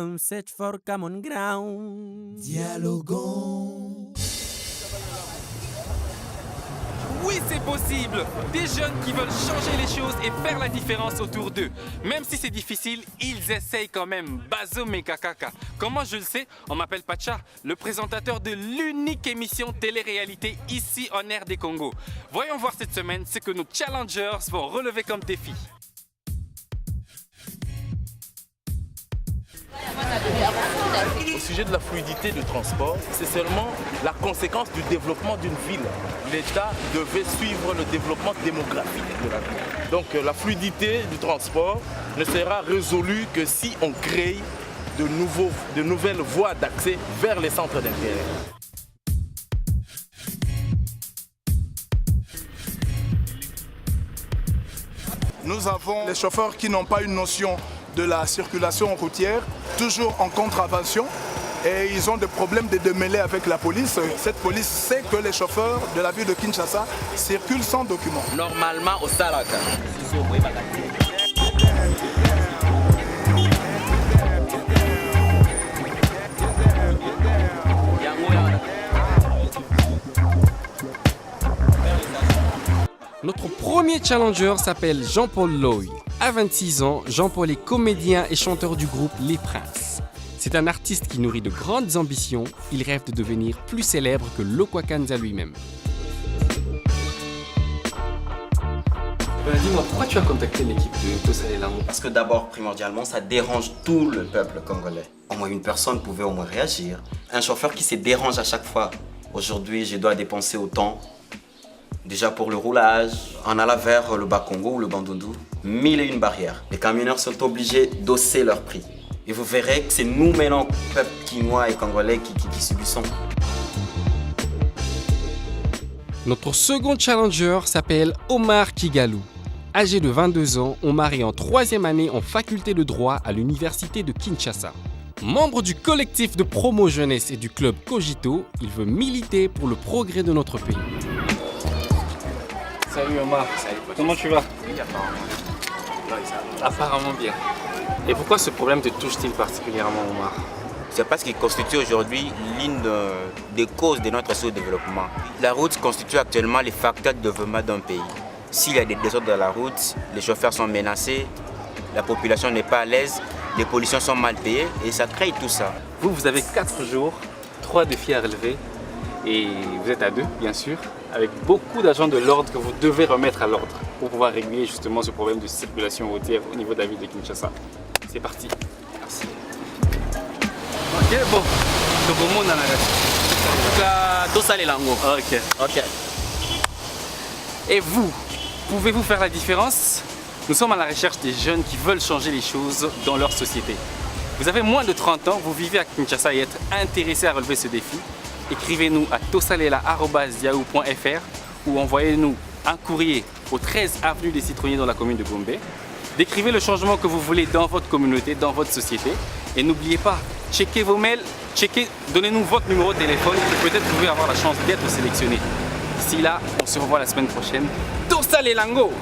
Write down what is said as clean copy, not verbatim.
down, search for common ground. Dialoguons. Oui, c'est possible. Des jeunes qui veulent changer les choses et faire la différence autour d'eux. Même si c'est difficile, ils essayent quand même. Bazo Mekakaka. Comment je le sais? On m'appelle Pacha, le présentateur de l'unique émission télé-réalité ici en air des Congo. Voyons voir cette semaine ce que nos challengers vont relever comme défi. Au sujet de la fluidité du transport, c'est seulement la conséquence du développement d'une ville. L'État devait suivre le développement démographique de la ville. Donc la fluidité du transport ne sera résolue que si on crée de nouvelles voies d'accès vers les centres d'intérêt. Nous avons les chauffeurs qui n'ont pas une notion de la circulation routière, toujours en contravention, et ils ont des problèmes de démêler avec la police. Cette police sait que les chauffeurs de la ville de Kinshasa circulent sans documents. Normalement au Salaka. Notre premier challenger s'appelle Jean-Paul Loy. À 26 ans, Jean-Paul est comédien et chanteur du groupe Les Princes. C'est un artiste qui nourrit de grandes ambitions. Il rêve de devenir plus célèbre que Lokwa Kanza lui-même. Dis-moi, pourquoi tu as contacté l'équipe de Tosale Lango? Parce que d'abord, primordialement, ça dérange tout le peuple congolais. Au moins une personne pouvait au moins réagir. Un chauffeur qui se dérange à chaque fois. Aujourd'hui, je dois dépenser autant. Déjà pour le roulage, en allant vers le Bas-Congo ou le Bandundu, 1001 barrières. Les camionneurs sont obligés d'hausser leur prix. Et vous verrez que c'est nous maintenant, peuple quinois et congolais, qui subissons. Notre second challenger s'appelle Omar Kigalou. Âgé de 22 ans, Omar est en 3e année en faculté de droit à l'université de Kinshasa. Membre du collectif de promo jeunesse et du club Cogito, il veut militer pour le progrès de notre pays. Salut Omar, comment tu vas? Apparemment bien. Et pourquoi ce problème te touche-t-il particulièrement, Omar? C'est parce qu'il constitue aujourd'hui l'une des causes de notre sous-développement. La route constitue actuellement les facteurs de développement d'un pays. S'il y a des désordres dans la route, les chauffeurs sont menacés, la population n'est pas à l'aise, les pollutions sont mal payées et ça crée tout ça. Vous avez 4 jours, 3 défis à relever et vous êtes à 2, bien sûr, avec beaucoup d'agents de l'ordre que vous devez remettre à l'ordre pour pouvoir régler justement ce problème de circulation routière au niveau de la ville de Kinshasa. C'est parti. Merci. Ok, bon. Donc au monde dans la reste. Tosale Lango. Ok. Et vous, pouvez-vous faire la différence? Nous sommes à la recherche des jeunes qui veulent changer les choses dans leur société. Vous avez moins de 30 ans, vous vivez à Kinshasa et êtes intéressé à relever ce défi. Écrivez-nous à tosalela@yahoo.fr ou envoyez-nous un courrier au 13 avenue des Citronniers dans la commune de Gombe. Décrivez le changement que vous voulez dans votre communauté, dans votre société. Et n'oubliez pas, checkez vos mails, donnez-nous votre numéro de téléphone et peut-être vous pouvez avoir la chance d'être sélectionné. D'ici là, on se revoit la semaine prochaine. Tosale Lango!